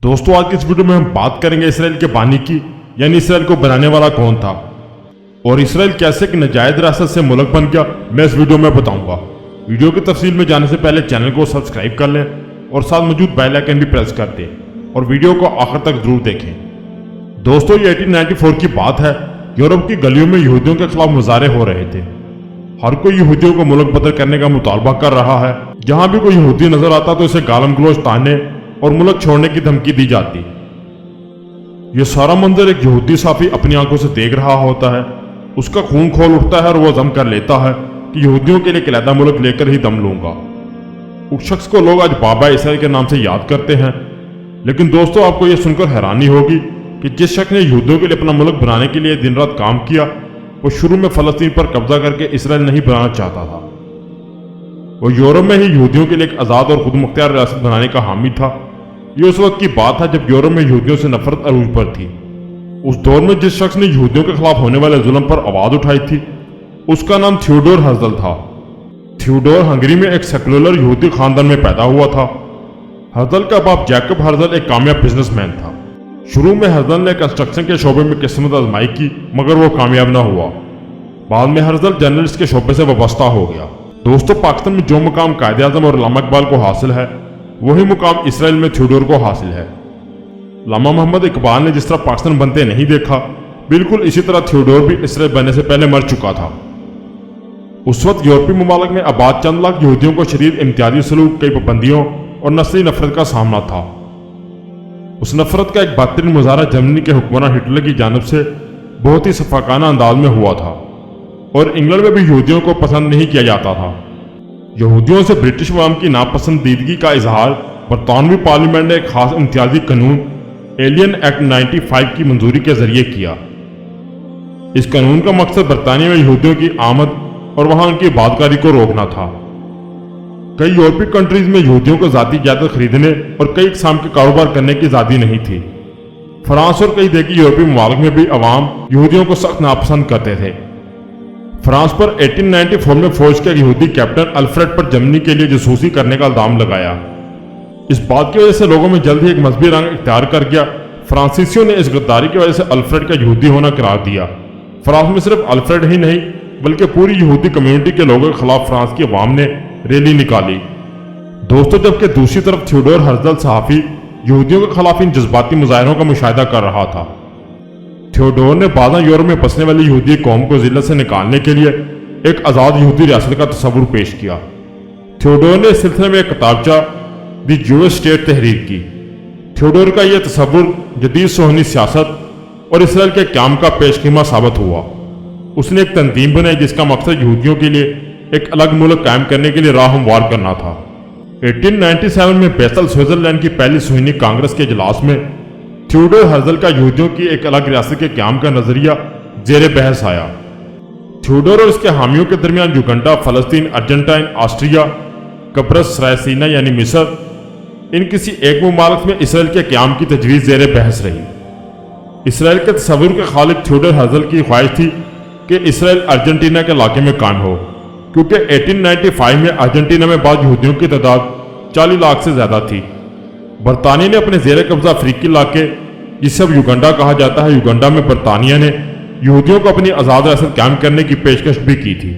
दोस्तों, आज की इस वीडियो में हम बात करेंगे इसराइल के बानी की, यानी इसराइल को बनाने वाला कौन था और इसराइल कैसे एक नाजायज रियासत से मुल्क बन गया, मैं इस वीडियो में बताऊंगा। वीडियो की तफसील में जाने से पहले चैनल को सब्सक्राइब कर लें और साथ मौजूद बेल आइकन भी प्रेस कर दें और वीडियो को आखिर तक जरूर देखें। दोस्तों, ये 1894 की बात है। यूरोप की गलियों में यहूदियों के खिलाफ मुजाहरे हो रहे थे। हर कोई यहूदियों को मुल्क बदल करने का मुतालबा कर रहा है। जहां भी कोई यहूदी नजर आता तो इसे गालम गलोच ताने और मुल्क छोड़ने की धमकी दी जाती। यह सारा मंजर एक यहूदी साफी अपनी आंखों से देख रहा होता है। उसका खून खोल उठता है और वह जम कर लेता है कि यहूदियों के लिए एक अलहदा मुल्क लेकर ही दम लूंगा। उस शख्स को लोग आज बाबा इसराइल के नाम से याद करते हैं। लेकिन दोस्तों, आपको यह सुनकर हैरानी होगी कि जिस शख्स ने यहूदियों के लिए अपना मुल्क बनाने के लिए दिन रात काम किया, वो शुरू में फलस्तीन पर कब्जा करके इसराइल नहीं बनाना चाहता था। वो यूरोप में ही यहूदियों के लिए एक आज़ाद और खुद मुख्तियार रियासत बनाने का हामी था। ये उस वक्त की बात है जब यूरोप में यहूदियों से नफरत अरूज पर थी। उस दौर में जिस शख्स ने यहूदियों के खिलाफ होने वाले जुल्म पर आवाज उठाई थी, उसका नाम थियोडोर हर्जल था। थियोडोर हंगरी में एक सेकुलर यहूदी खानदान में पैदा हुआ था। हर्जल का बाप जैकब हर्जल एक कामयाब बिजनेसमैन था। शुरू में हर्जल ने कंस्ट्रक्शन के शोबे में किस्मत आजमाई की, मगर वो कामयाब न हुआ। बाद में हर्जल जर्नलिस्ट के शोबे से वाबस्ता हो गया। दोस्तों, पाकिस्तान में जो मुकाम कायदे आजम और अल्लामा इकबाल को हासिल है, वही मुकाम इसराइल में थियोडोर को हासिल है। अल्लामा मोहम्मद इकबाल ने जिस तरह पाकिस्तान बनते नहीं देखा, बिल्कुल इसी तरह थियोडोर भी इसराइल बनने से पहले मर चुका था। उस वक्त यूरोपीय ममालिक में आबाद चंद लाख यहूदियों को शदीद इम्तियाजी सलूक, कई पाबंदियों और नस्ली नफरत का सामना था। उस नफरत का एक बदतरीन मुजाहरा जर्मनी के हुक्मरान हिटलर की जानिब से बहुत ही सफाकाना अंदाज में हुआ था और इंग्लैंड में भी यहूदियों को पसंद नहीं किया जाता था। यहूदियों से ब्रिटिश अवाम की नापसंदीदगी का इजहार बरतानवी पार्लियामेंट ने एक खास इम्तियाजी कानून एलियन एक्ट 95 की मंजूरी के जरिए किया। इस कानून का मकसद बरतानिया में यहूदियों की आमद और वहां उनकी इबादतकारी को रोकना था। कई यूरोपीय कंट्रीज में यहूदियों को जाती जायदाद खरीदने और कई इकसाम के कारोबार करने की आजादी नहीं थी। फ्रांस और कई देगी यूरोपीय ममालिक में भी अवाम यहूदियों को सख्त नापसंद करते थे। फ्रांस पर 1894 में फौज के यहूदी कैप्टन अल्फ्रेड पर जर्मनी के लिए जासूसी करने का इल्जाम लगाया। इस बात की वजह से लोगों में जल्द ही एक मजहबी रंग इख्तियार कर गया। फ्रांसीसियों ने इस गद्दारी की वजह से अल्फ्रेड का यहूदी होना करार दिया। फ्रांस में सिर्फ अल्फ्रेड ही नहीं बल्कि पूरी यहूदी कम्युनिटी के लोगों के खिलाफ फ्रांस की अवाम ने रैली निकाली। दोस्तों, जबकि दूसरी तरफ थियोडोर हर्जल सहाफी यहूदियों के खिलाफ इन जज्बाती मुजाहरों का मुशाहिदा कर रहा था। थियोडोर ने बाज़ यूरोप में बसने वाली यहूदी कौम को जिल्लत से निकालने के लिए एक आज़ाद यहूदी रियासत का तस्वुर पेश किया। थियोडोर ने इस सिलसिले में एक किताबचा द जूइश स्टेट तहरीर की। थियोडोर का यह तस्वुर जदीद सोहनी सियासत और इसराइल के क़याम का पेशखीमा साबित हुआ। उसने एक तंजीम बनाई जिसका मकसद यहूदियों के लिए एक अलग मुल्क कायम करने के लिए राह हमवार करना था। 1897 में बेसल स्विट्जरलैंड की पहली सुन्नी कांग्रेस के इजलास में थियोडोर हर्जल का यहूदियों की एक अलग रियासत के क़याम का नजरिया जेर बहस आया। थियोडोर और उसके हामियों के दरमियान युगांडा, फलस्तीन, अर्जेंटाइन, ऑस्ट्रिया, कब्रस, सरायसीना यानी मिस्र, इन किसी एक मुमालिक में इसराइल के क़याम की तजवीज़ जेर बहस रही। इसराइल के तस्वुर के खालिक थियोडोर हर्जल की ख्वाहिश थी कि इसराइल अर्जेंटीना के इलाके में कायम हो, क्योंकि 1895 में अर्जेंटीना में बाद यहूदियों की तादाद 40 लाख से ज़्यादा थी। बरतानिया ने अपने जेर कब्जा अफ्रीकी इलाके, जिसे अब युगांडा कहा जाता है, युगांडा में बरतानिया ने यहूदियों को अपनी आज़ाद रियासत कायम करने की पेशकश भी की थी,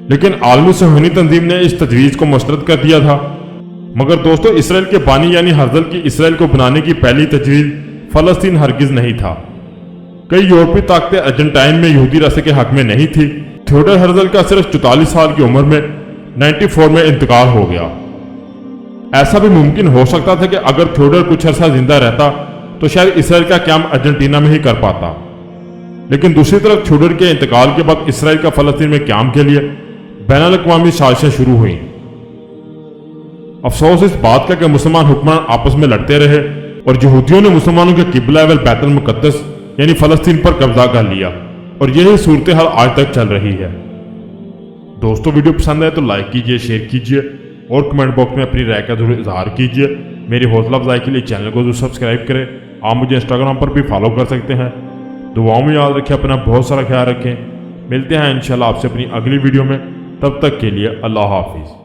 लेकिन आलमी सोहनी तंजीम ने इस तजवीज़ को मुस्तरद कर दिया था। मगर दोस्तों, इसराइल के बानी यानी हर्जल की इसराइल को बनाने की पहली तजवीज़ फलस्तीन हरगिज नहीं था। कई यूरोपीय ताकतें अर्जेंटाइन में यहूदी रियासत के हक में नहीं थी। थियोडोर हर्जल का सिर्फ 44 साल की उम्र में 94 में इंतकाल हो गया। ऐसा भी मुमकिन हो सकता था कि अगर थियोडोर कुछ अर्सा जिंदा रहता तो शायद इसराइल का क़याम अर्जेंटीना में ही कर पाता। लेकिन दूसरी तरफ थियोडोर के इंतकाल के बाद इसराइल का फलस्तीन में क़याम के लिए बैनुल-अक़वामी साजिशें शुरू हुई अफसोस इस बात का कि मुसलमान हुक्मरान आपस में लड़ते रहे और यहूदियों ने मुसलमानों के किबला बैतुल मुक़द्दस यानी फ़लस्तीन पर कब्जा कर लिया और यही सूरत हाल आज तक चल रही है। दोस्तों, वीडियो पसंद आए तो लाइक कीजिए, शेयर कीजिए और कमेंट बॉक्स में अपनी राय का जरूर इजहार कीजिए। मेरी हौसला अफजाई के लिए चैनल को जरूर सब्सक्राइब करें। आप मुझे इंस्टाग्राम पर भी फॉलो कर सकते हैं। दुआओं में याद रखें, अपना बहुत सारा ख्याल रखें। मिलते हैं इंशाल्लाह आपसे अपनी अगली वीडियो में। तब तक के लिए अल्लाह हाफिज़।